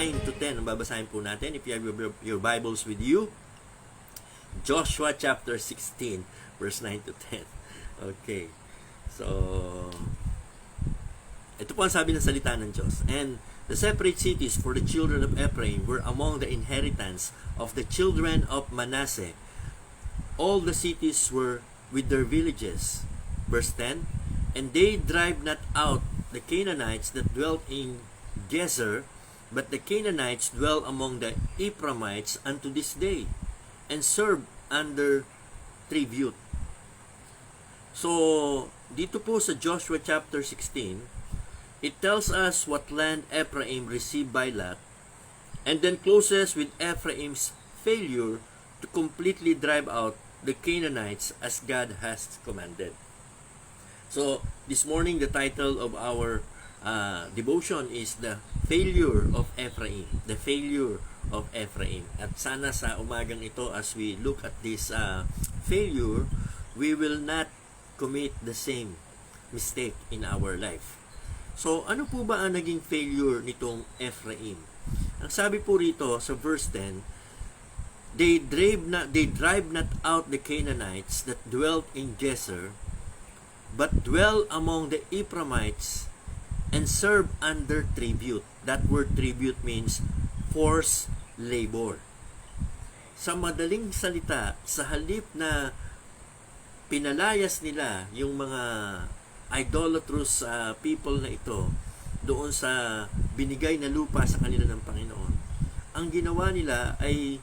9 to 10 ang babasahin po natin. If you have your Bibles with you, Joshua chapter 16, verse 9 to 10. Okay. So, ito po ang sabi ng salita ng Diyos. And the separate cities for the children of Ephraim were among the inheritance of the children of Manasseh. All the cities were with their villages. Verse 10, and they drive not out the Canaanites that dwelt in Gezer, but the Canaanites dwell among the Ephraimites unto this day, and serve under tribute. So, dito po sa Joshua chapter 16, it tells us what land Ephraim received by Lot, and then closes with Ephraim's failure to completely drive out the Canaanites as God has commanded. So, this morning, the title of our devotion is The Failure of Ephraim. The Failure of Ephraim. At sana sa umagang ito, as we look at this failure, we will not commit the same mistake in our life. So, ano po ba ang naging failure nitong Ephraim? Ang sabi po rito sa verse 10, They drive not out the Canaanites that dwelt in Gezer, but dwell among the Ephraimites and serve under tribute. That word tribute means forced labor. Sa madaling salita, sa halip na pinalayas nila yung mga idolatrous people na ito doon sa binigay na lupa sa kanila ng Panginoon, ang ginawa nila ay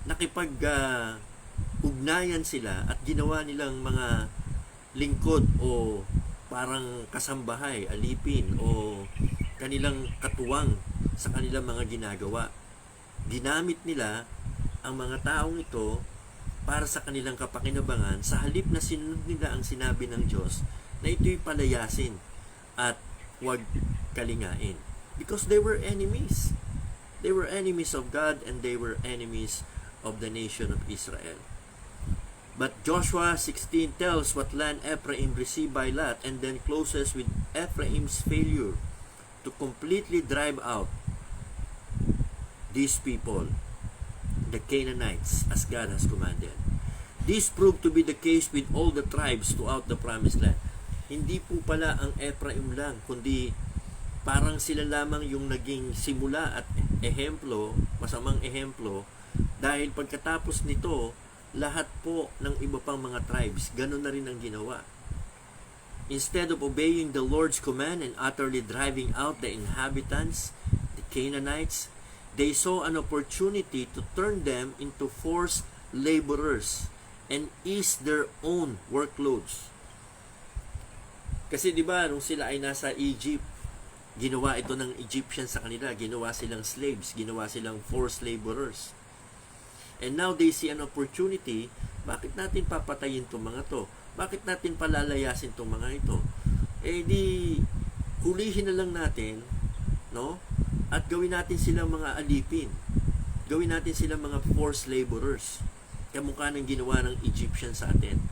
nakipag-ugnayan sila at ginawa nilang mga lingkod o parang kasambahay, alipin o kanilang katuwang sa kanilang mga ginagawa. Ginamit nila ang mga taong ito para sa kanilang kapakinabangan sa halip na sinunod nila ang sinabi ng Diyos na ito'y palayasin at huwag kalingain. Because they were enemies. They were enemies of God and they were enemies of the nation of Israel. But Joshua 16 tells what land Ephraim received by Lot and then closes with Ephraim's failure to completely drive out these people, the Canaanites, as God has commanded. This proved to be the case with all the tribes throughout the promised land. Hindi po pala ang Ephraim lang, kundi parang sila lamang yung naging simula at ehemplo, masamang ehemplo, dahil pagkatapos nito, lahat po ng iba pang mga tribes, ganun na rin ang ginawa. Instead of obeying the Lord's command and utterly driving out the inhabitants, the Canaanites, they saw an opportunity to turn them into forced laborers and ease their own workloads. Kasi di ba nung sila ay nasa Egypt, ginawa ito ng Egyptians sa kanila, ginawa silang slaves, ginawa silang forced laborers. And now they see an opportunity, bakit natin papatayin itong mga to? Bakit natin palalayasin itong mga ito? Eh di, hulihin na lang natin, no? At gawin natin silang mga alipin. Gawin natin silang mga forced laborers. Kamukha ng ginawa ng Egyptian sa atin.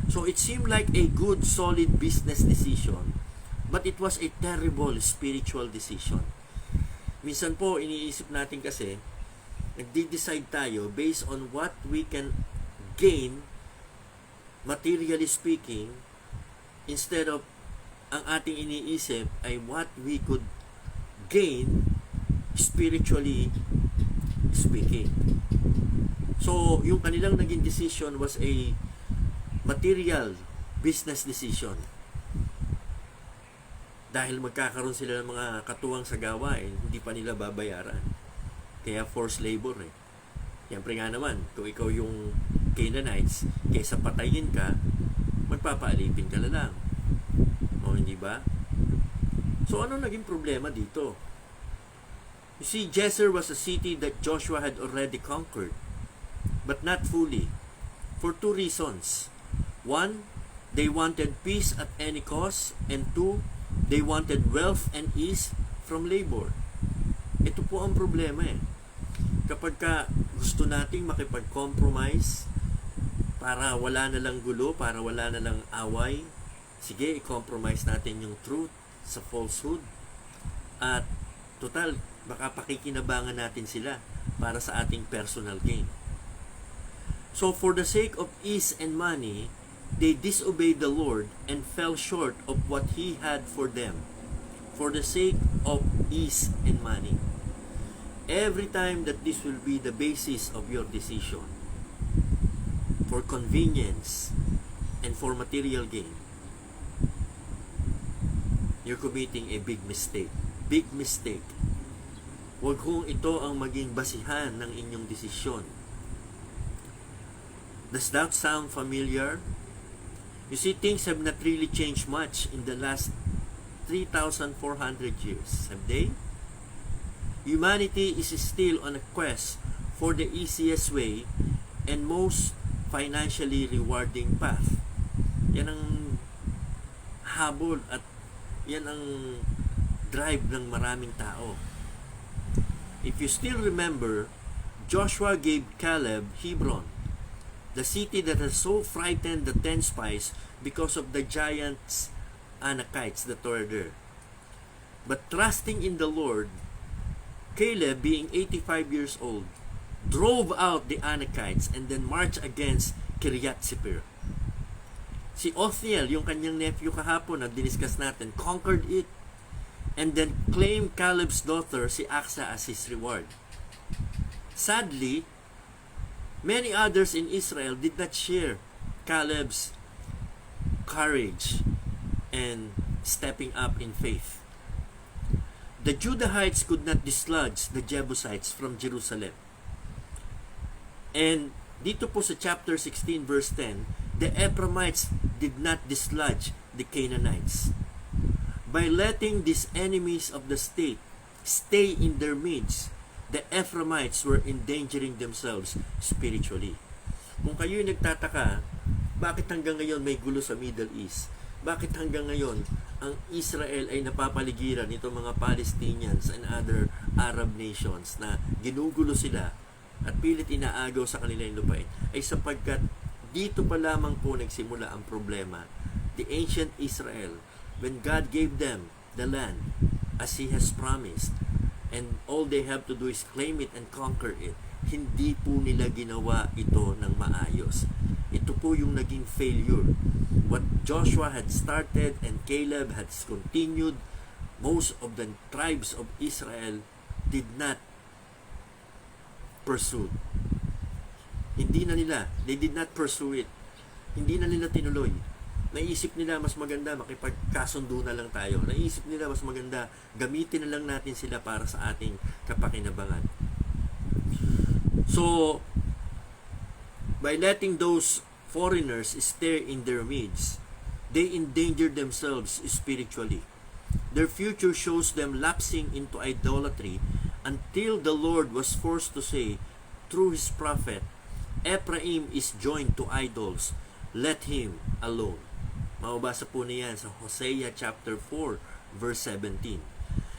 So it seemed like a good, solid business decision, but it was a terrible spiritual decision. Minsan po, iniisip natin kasi, nagde-decide tayo based on what we can gain, materially speaking, instead of ang ating iniisip ay what we could gain spiritually speaking. So, yung kanilang naging decision was a material business decision. Dahil magkakaroon sila ng mga katuwang sa gawain, hindi pa nila babayaran. Kaya forced labor eh. Siyempre nga naman, kung ikaw yung Canaanites, kaysa patayin ka, magpapaalipin ka na lang. O hindi ba? So ano naging problema dito? You see, Gezer was a city that Joshua had already conquered, but not fully, for two reasons. One, they wanted peace at any cost, and two, they wanted wealth and ease from labor. Ito po ang problema eh. Kapag gusto nating makipag-compromise para wala na lang gulo, para wala na lang away, sige, i-compromise natin yung truth sa falsehood. At total, Baka pakikinabangan natin sila para sa ating personal gain. So for the sake of ease and money, they disobeyed the Lord and fell short of what He had for them. For the sake of ease and money. Every time that this will be the basis of your decision, for convenience and for material gain, you're committing a big mistake. Big mistake. Huwag kung ito ang maging basihan ng inyong desisyon. Does that sound familiar? You see, things have not really changed much in the last 3,400 years. Have they? Humanity is still on a quest for the easiest way and most financially rewarding path. Yan ang habol at yan ang drive ng maraming tao. If you still remember, Joshua gave Caleb Hebron, the city that has so frightened the 10 spies because of the giants Anakites that were there. But trusting in the Lord, Caleb, being 85 years old, drove out the Anakites and then marched against Kiryat Sefer. Si Othniel, yung kanyang nephew kahapon na diniscuss natin, conquered it and then claimed Caleb's daughter, si Aksa, as his reward. Sadly, many others in Israel did not share Caleb's courage and stepping up in faith. The Judahites could not dislodge the Jebusites from Jerusalem. And dito po sa chapter 16 verse 10, the Ephraimites did not dislodge the Canaanites. By letting these enemies of the state stay in their midst, the Ephraimites were endangering themselves spiritually. Kung kayo'y nagtataka, bakit hanggang ngayon may gulo sa Middle East? Bakit hanggang ngayon ang Israel ay napapaligiran nitong mga Palestinians and other Arab nations na ginugulo sila at pilit inaagaw sa kanilang lupain? Ay sapagkat dito pa lamang po nagsimula ang problema. The ancient Israel, when God gave them the land as He has promised, and all they have to do is claim it and conquer it, hindi po nila ginawa ito ng maayos. Ito po yung naging failure. What Joshua had started and Caleb has continued, most of the tribes of Israel did not pursue. They did not pursue it. Hindi na nila tinuloy. Naisip nila mas maganda makipagkasundo na lang tayo. Naisip nila mas maganda gamitin na lang natin sila para sa ating kapakinabangan. So, by letting those foreigners stay in their midst, they endanger themselves spiritually. Their future shows them lapsing into idolatry until the Lord was forced to say through His prophet, Ephraim is joined to idols, let him alone. Mababasa po niyan sa Hosea chapter 4 verse 17.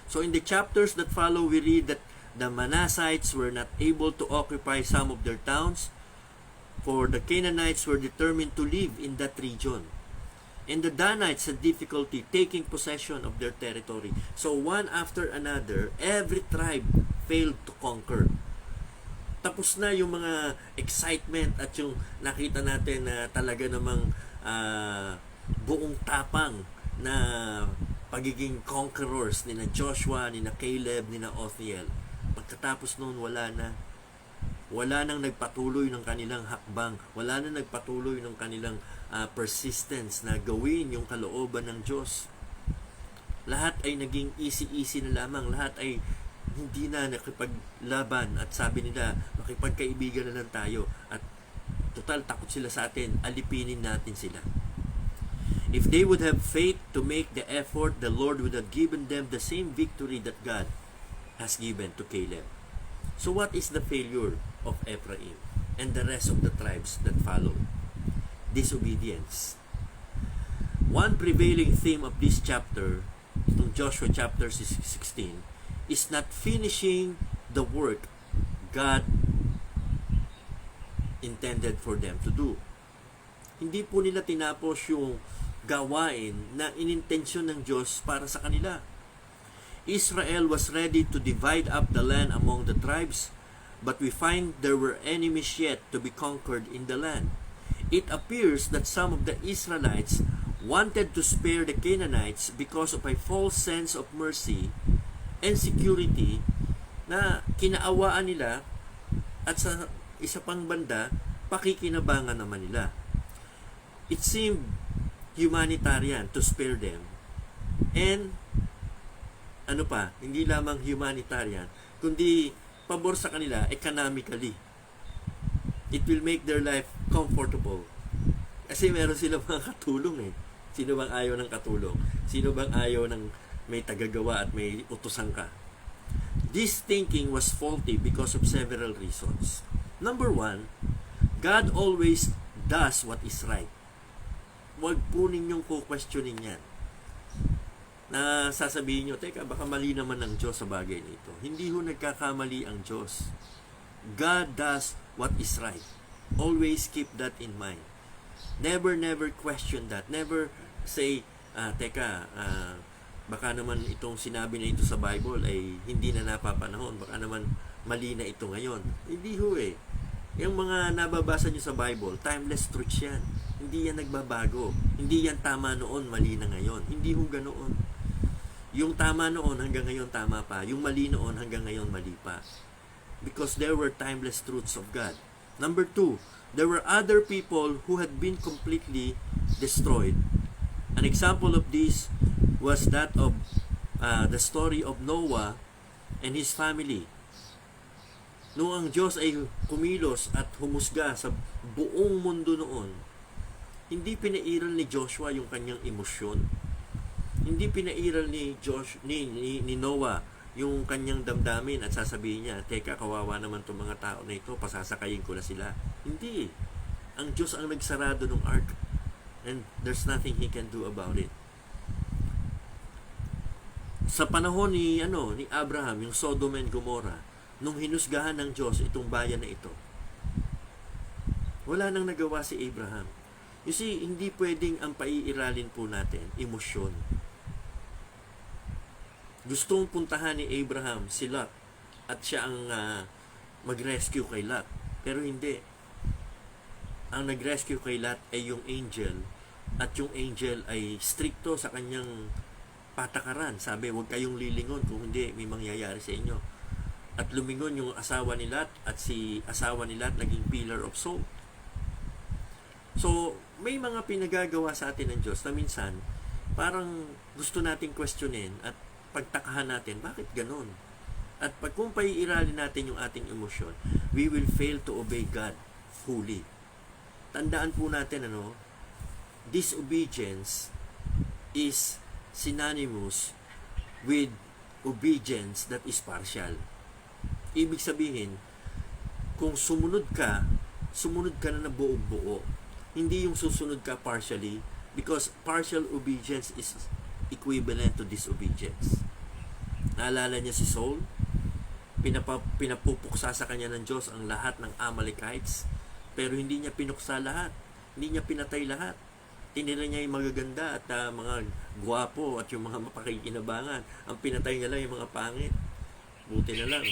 So in the chapters that follow, we read that the Manassites were not able to occupy some of their towns, for the Canaanites were determined to live in that region. And the Danites had difficulty taking possession of their territory. So one after another, every tribe failed to conquer. Tapos na yung mga excitement at yung nakita natin na talaga namang buong tapang na pagiging conquerors ni na Joshua, ni na Caleb, ni na Othniel. Pagkatapos noon, wala nang nagpatuloy ng kanilang hakbang, wala nang nagpatuloy ng kanilang persistence na gawin yung kalooban ng Diyos. Lahat ay naging easy na lamang, lahat ay hindi na nakipaglaban at sabi nila makipagkaibigan na lang tayo at total takot sila sa atin, alipinin natin sila. If they would have faith to make the effort, the Lord would have given them the same victory that God has given to Caleb. So what is the failure of Ephraim and the rest of the tribes that followed? Disobedience. One prevailing theme of this chapter, itong Joshua chapter 16, is not finishing the work God intended for them to do. Hindi po nila tinapos yung gawain na inintensyon ng Diyos para sa kanila. Israel was ready to divide up the land among the tribes, but we find there were enemies yet to be conquered in the land. It appears that some of the Israelites wanted to spare the Canaanites because of a false sense of mercy and security na kinaawaan nila, at sa isa pang banda, pakikinabangan naman nila. It seemed humanitarian to spare them. And hindi lamang humanitarian, kundi pabor sa kanila economically. It will make their life comfortable. Kasi meron silang mga katulong eh. Sino bang ayaw ng katulong? Sino bang ayaw ng may tagagawa at may utusan ka? This thinking was faulty because of several reasons. Number one, God always does what is right. Huwag po ninyong questionin yan. Na sasabihin nyo, teka, baka mali naman ng Diyos sa bagay nito. Hindi ho nagkakamali ang Diyos. God does what is right. Always keep that in mind. Never question that. Never say, baka naman itong sinabi na ito sa Bible ay hindi na napapanahon. Baka naman mali na ito ngayon. Hindi ho eh. Yung mga nababasa nyo sa Bible, timeless truths yan. Hindi yan nagbabago. Hindi yan tama noon, mali na ngayon. Hindi ho ganoon. Yung tama noon hanggang ngayon tama pa. Yung mali noon hanggang ngayon mali pa. Because there were timeless truths of God. Number two, there were other people who had been completely destroyed. An example of this was that of the story of Noah and his family. Noong ang Diyos ay kumilos at humusga sa buong mundo noon, hindi pinairal ni Joshua yung kanyang emosyon. Hindi pinairal ni Noah yung kanyang damdamin at sasabihin niya, teka, kawawa naman itong mga tao na ito, pasasakayin ko na sila. Hindi. Ang Diyos ang nagsarado ng ark, and there's nothing He can do about it. Sa panahon ni Abraham, yung Sodom and Gomorrah, nung hinusgahan ng Diyos itong bayan na ito, wala nang nagawa si Abraham. You see, hindi pwedeng ang paiiralin po natin emosyon. Gustong puntahan ni Abraham si Lot at siya ang mag-rescue kay Lot. Pero hindi. Ang nag-rescue kay Lot ay yung angel, at yung angel ay stricto sa kanyang patakaran. Sabi, huwag kayong lilingon kung hindi may mangyayari sa inyo. At lumingon yung asawa ni Lot, at si asawa ni Lot naging pillar of salt. So, may mga pinagagawa sa atin ng Diyos na minsan parang gusto nating questionin at pagtakahan natin, bakit ganon? At kung paiiralin natin yung ating emosyon, we will fail to obey God fully. Tandaan po natin, disobedience is synonymous with obedience that is partial. Ibig sabihin, kung sumunod ka na buo-buo. Hindi yung susunod ka partially, because partial obedience is equivalent to disobedience. Naalala niya si Saul, pinapupuksa sa kanya ng Diyos ang lahat ng Amalekites, pero hindi niya pinuksa lahat, hindi niya pinatay lahat. Tinira niya yung magaganda at mga gwapo at yung mga mapakikinabangan. Ang pinatay niya lang yung mga pangit. Buti na lang,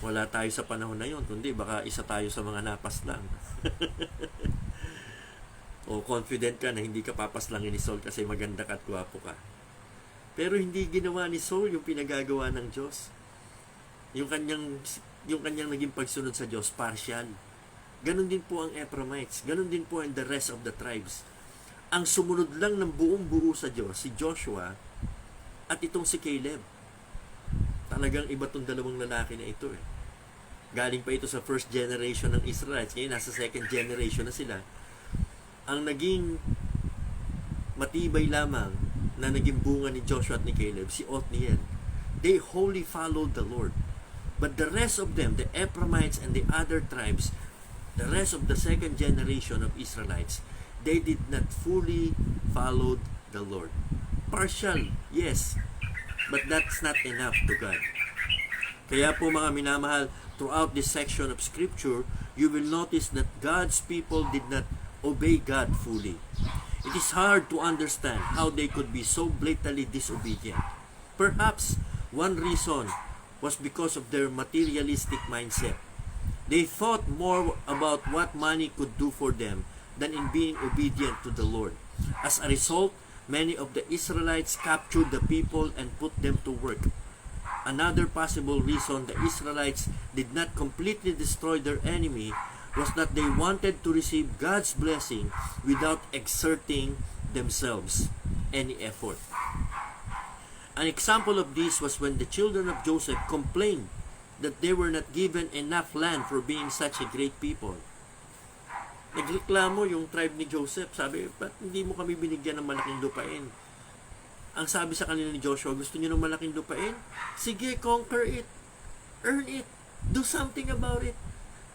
wala tayo sa panahon na yun, kundi baka isa tayo sa mga napas lang. O confident ka na hindi ka papaslangin ni Saul kasi maganda ka at gwapo ka. Pero hindi ginawa ni Saul yung pinagagawa ng Diyos. Yung kanyang naging pagsunod sa Diyos, partial. Ganon din po ang Ephraimites. Ganon din po ang the rest of the tribes. Ang sumunod lang ng buong buo sa Diyos, si Joshua at itong si Caleb. Talagang iba tong dalawang lalaki na ito eh. Galing pa ito sa first generation ng Israelites. Ngayon nasa second generation na sila. Ang naging matibay lamang na naging bunga ni Joshua at ni Caleb, si Othniel. They wholly followed the Lord. But the rest of them, the Ephraimites and the other tribes, the rest of the second generation of Israelites, they did not fully follow the Lord. Partial, yes, but that's not enough to God. Kaya po mga minamahal, throughout this section of Scripture, you will notice that God's people did not obey God fully. It is hard to understand how they could be so blatantly disobedient. Perhaps One reason was because of their materialistic mindset. They thought more about what money could do for them than in being obedient to the Lord. As a result, many of the Israelites captured the people and put them to work. Another possible reason the Israelites did not completely destroy their enemy was that they wanted to receive God's blessing without exerting themselves any effort. An example of this was when the children of Joseph complained that they were not given enough land for being such a great people. Nagreklamo yung tribe ni Joseph, sabi, ba't hindi mo kami binigyan ng malaking lupain? Ang sabi sa kanila ni Joshua, gusto niyo ng malaking lupain? Sige, conquer it. Earn it. Do something about it.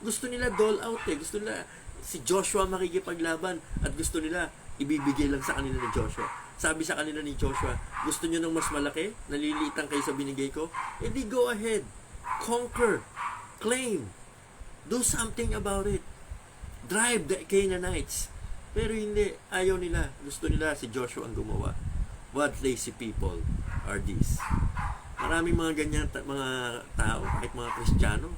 Gusto nila dole out eh. Gusto nila si Joshua makikipaglaban at gusto nila ibibigay lang sa kanila ni Joshua. Sabi sa kanila ni Joshua, gusto niyo ng mas malaki? Naliliitan kayo sa binigay ko? Edi go ahead. Conquer. Claim. Do something about it. Drive the Canaanites. Pero hindi. Ayaw nila. Gusto nila si Joshua ang gumawa. What lazy people are these? Maraming mga ganyan mga tao, kahit mga Kristiyano.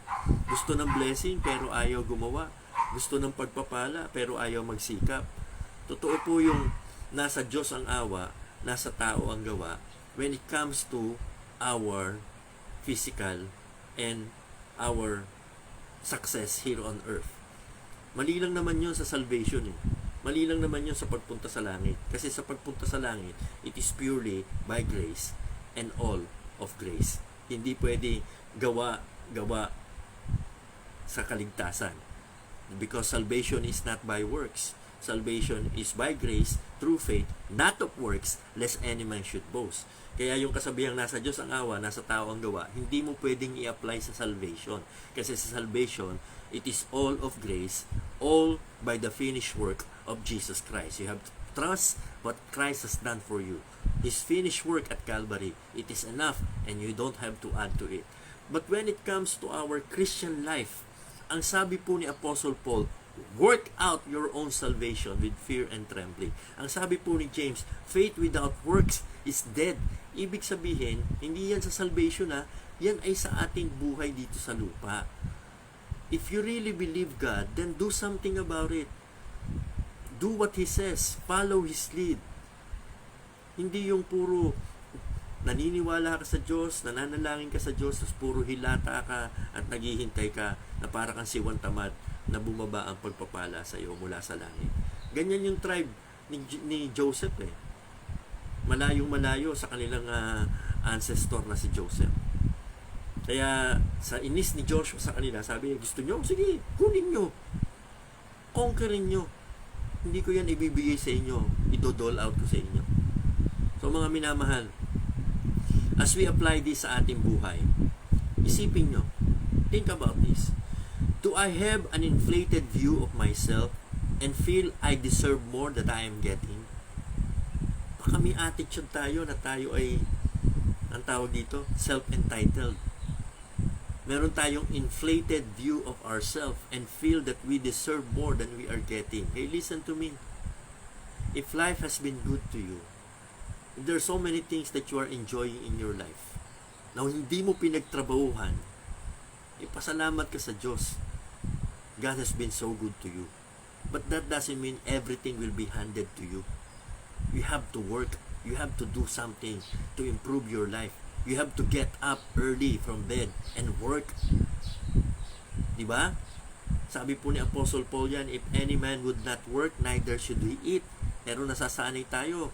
Gusto ng blessing pero ayaw gumawa. Gusto ng pagpapala pero ayaw magsikap. Totoo po yung nasa Diyos ang awa, nasa tao ang gawa when it comes to our physical and our success here on earth. Mali lang naman yun sa salvation eh. Mali lang naman yun sa pagpunta sa langit. Kasi sa pagpunta sa langit, it is purely by grace and all of grace. Hindi pwede gawa sa kaligtasan. Because salvation is not by works. Salvation is by grace, through faith, not of works, lest any man should boast. Kaya yung kasabihang nasa Diyos ang awa, nasa tao ang gawa, hindi mo pwedeng i-apply sa salvation. Kasi sa salvation, it is all of grace, all by the finished work of Jesus Christ. You have to trust what Christ has done for you. His finished work at Calvary, it is enough and you don't have to add to it. But when it comes to our Christian life, ang sabi po ni Apostle Paul, work out your own salvation with fear and trembling. Ang sabi po ni James, faith without works is dead. Ibig sabihin, hindi yan sa salvation ha, yan ay sa ating buhay dito sa lupa. If you really believe God, then do something about it. Do what He says. Follow His lead. Hindi yung puro naniniwala ka sa Diyos, nananalangin ka sa Diyos, tapos puro hilata ka at naghihintay ka na para kang siwang tamad na bumaba ang pagpapala sa iyo mula sa langit. Ganyan yung tribe ni Joseph eh. Malayong-malayo sa kanilang ancestor na si Joseph. Kaya sa inis ni Joshua sa kanila, sabi niya, gusto nyo? Sige, kunin nyo. Conquerin nyo. Hindi ko yan ibibigay sa inyo. Ito-dole out ko sa inyo. So mga minamahal, as we apply this sa ating buhay, isipin nyo, think about this. Do I have an inflated view of myself and feel I deserve more than I am getting? Baka may attitude tayo na tayo ay, ang tawag dito, self-entitled. Meron tayong inflated view of ourselves and feel that we deserve more than we are getting. Hey, listen to me. If life has been good to you, if there are so many things that you are enjoying in your life, na hindi mo pinagtrabahuhan, ipasalamat ka sa Diyos. God has been so good to you. But that doesn't mean everything will be handed to you. You have to work. You have to do something to improve your life. You have to get up early from bed and work. Diba? Sabi po ni Apostle Paul yan, if any man would not work, neither should he eat. Pero nasasanay tayo.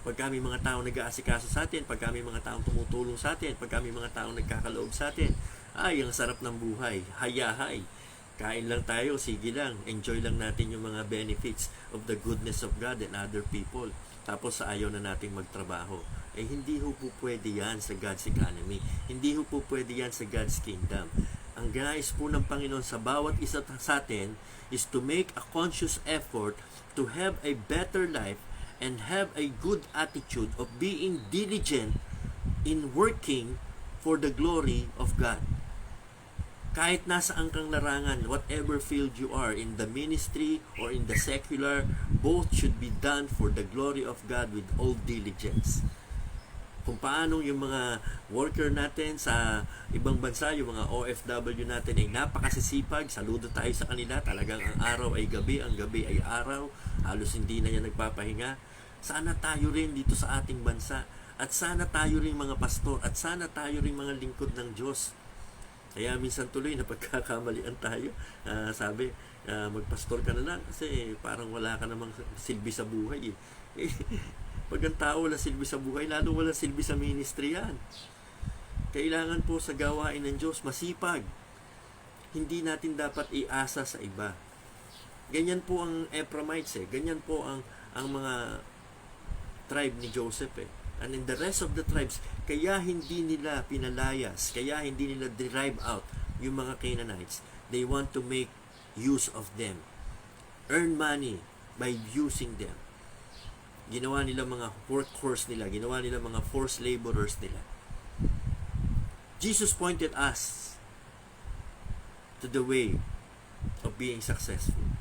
Pag kami mga taong nag-aasikaso sa atin, pag kami mga taong tumutulong sa atin, pag kami mga taong nagkakaloob sa atin, ay, ang sarap ng buhay. Hayahay. Kain lang tayo, sige lang. Enjoy lang natin yung mga benefits of the goodness of God and other people. Tapos sa ayaw na nating magtrabaho. Eh, hindi ho po pwede yan sa God's economy. Hindi ho po pwede yan sa God's kingdom. Ang nais po ng Panginoon sa bawat isa sa atin is to make a conscious effort to have a better life and have a good attitude of being diligent in working for the glory of God. Kahit nasaan kang larangan, whatever field you are, in the ministry or in the secular, both should be done for the glory of God with all diligence. Kung paano yung mga worker natin sa ibang bansa, yung mga OFW natin ay napakasisipag. Saludo tayo sa kanila. Talagang ang araw ay gabi, ang gabi ay araw. Halos hindi na yan nagpapahinga. Sana tayo rin dito sa ating bansa. At sana tayo rin mga pastor. At sana tayo rin mga lingkod ng Diyos. Kaya minsan tuloy na pagkakamalian tayo. Sabi, magpastor ka na lang kasi parang wala ka namang silbi sa buhay eh. Pag ang tao wala silbi sa buhay, lalo wala silbi sa ministry yan. Kailangan po sa gawain ng Diyos masipag. Hindi natin dapat iasa sa iba. Ganyan po ang Ephraimites eh. Ganyan po ang mga tribe ni Joseph eh. And in the rest of the tribes, kaya hindi nila pinalayas, kaya hindi nila drive out yung mga Canaanites. They want to make use of them. Earn money by using them. Ginawa nila mga workhorse nila, ginawa nila mga forced laborers nila. Jesus pointed us to the way of being successful.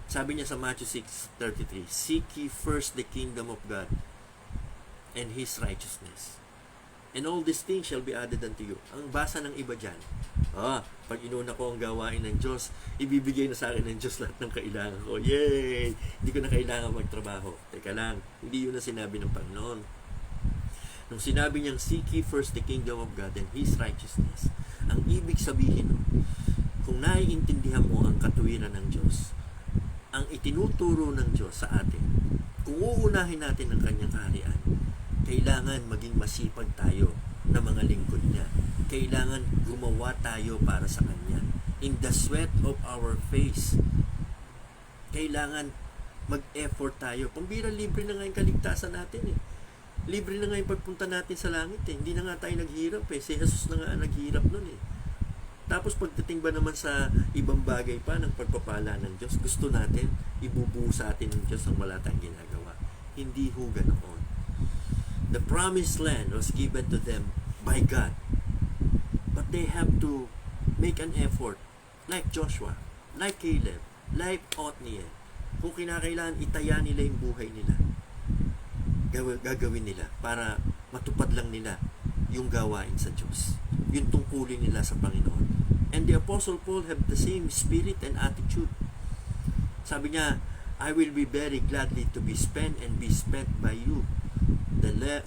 Sabi niya sa Matthew 6:33, "Seek ye first the kingdom of God and His righteousness, and all these things shall be added unto you." Ang basa ng iba dyan, pag inuna ko ang gawain ng Diyos, ibibigay na sa akin ng Diyos lahat ng kailangan ko. Yay! Hindi ko na kailangan magtrabaho. Teka lang, hindi yun na sinabi ng Panginoon. Nung sinabi niyang, "Seek ye first the kingdom of God and His righteousness," ang ibig sabihin, kung naiintindihan mo ang katuwiran ng Diyos, ang itinuturo ng Diyos sa atin, kung uunahin natin ang kanyang kaharian, kailangan maging masipag tayo na mga lingkod niya. Kailangan gumawa tayo para sa Kanya. In the sweat of our face. Kailangan mag-effort tayo. Pambira, libre na nga yung kaligtasan natin eh. Libre na nga yung pagpunta natin sa langit eh. Hindi na nga tayo naghirap eh. Si Jesus na nga naghirap nun eh. Tapos pagdating ba naman sa ibang bagay pa ng pagpapala ng Diyos, gusto natin ibubuo sa atin ng Diyos ang wala tayong ginagawa. Hindi ho ganoon. The promised land was given to them by God. But they have to make an effort, like Joshua, like Caleb, like Othniel. Kung kinakailangan, itaya nila yung buhay nila. Gagawin nila para matupad lang nila yung gawain sa Diyos. Yung tungkulin nila sa Panginoon. And the Apostle Paul have the same spirit and attitude. Sabi niya, "I will be very gladly to be spent and be spent by you.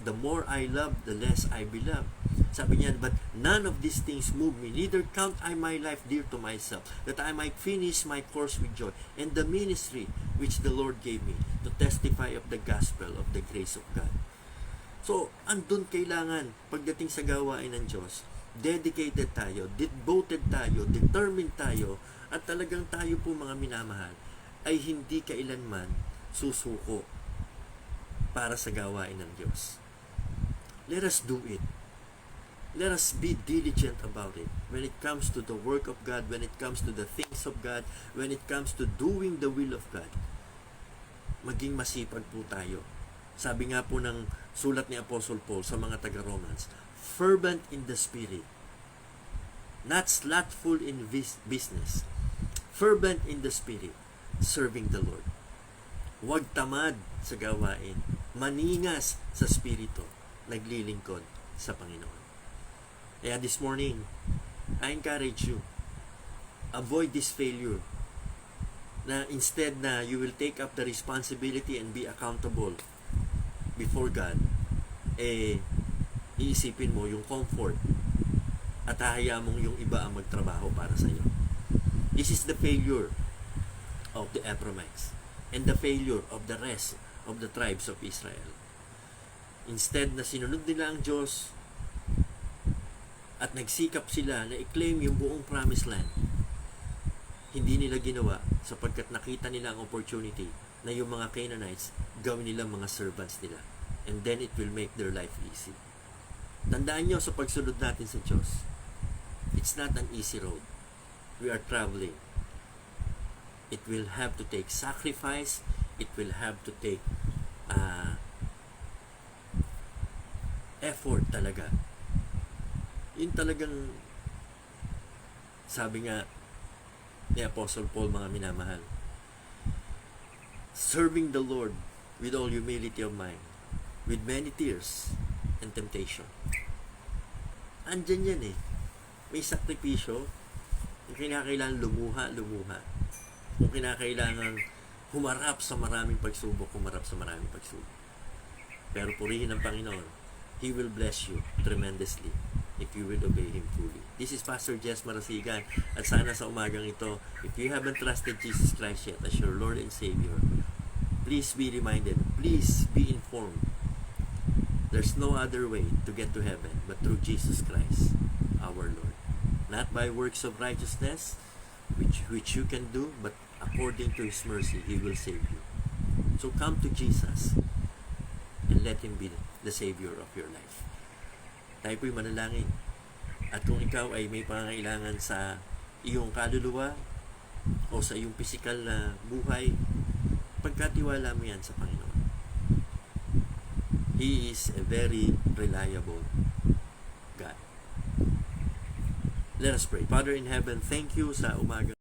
The more I love, the less I beloved." Sabi niya, "But none of these things move me, neither count I my life dear to myself, that I might finish my course with joy, and the ministry which the Lord gave me, to testify of the gospel of the grace of God." So, andun kailangan, pagdating sa gawain ng Diyos, dedicated tayo, devoted tayo, determined tayo, at talagang tayo po mga minamahal, ay hindi kailanman susuko para sa gawain ng Diyos. Let us do it. Let us be diligent about it. When it comes to the work of God, when it comes to the things of God, when it comes to doing the will of God, maging masipag po tayo. Sabi nga po ng sulat ni Apostle Paul sa mga taga-Romans, fervent in the spirit, not slothful in business, fervent in the spirit, serving the Lord. Huwag tamad sa gawain, maningas sa spirito, naglilingkod sa Panginoon. Kaya this morning, I encourage you, avoid this failure, na instead na you will take up the responsibility and be accountable before God, iisipin mo yung comfort at hahayaan mong yung iba ang magtrabaho para sa iyo. This is the failure of the Ephraimites and the failure of the rest of the tribes of Israel. Instead na sinunod nila ang Diyos at nagsikap sila na i-claim yung buong promised land, hindi nila ginawa sapagkat nakita nila ang opportunity na yung mga Canaanites gawin nila mga servants nila, and then it will make their life easy. Tandaan nyo sa pagsunod natin sa Diyos, it's not an easy road. We are traveling. It will have to take sacrifice. It will have to take effort talaga. Yun talagang sabi nga ni Apostle Paul, mga minamahal, serving the Lord with all humility of mind, with many tears and temptation. Andyan yan eh. May sakripisyo. Kung kinakailangan lumuha. Kung kinakailangan humarap sa maraming pagsubok. Pero purihin ang Panginoon. He will bless you tremendously if you will obey Him fully. This is Pastor Jess Marasigan. At sana sa umagang ito, if you haven't trusted Jesus Christ yet as your Lord and Savior, please be reminded, please be informed. There's no other way to get to heaven but through Jesus Christ, our Lord. Not by works of righteousness, which you can do, but according to His mercy, He will save you. So come to Jesus and let Him be the Savior of your life. Tayo po'y manalangin. At kung ikaw ay may pangangailangan sa iyong kaluluwa o sa iyong pisikal na buhay, pagkatiwala mo yan sa Panginoon. He is a very reliable God. Let us pray. Father in heaven, thank you sa umaga.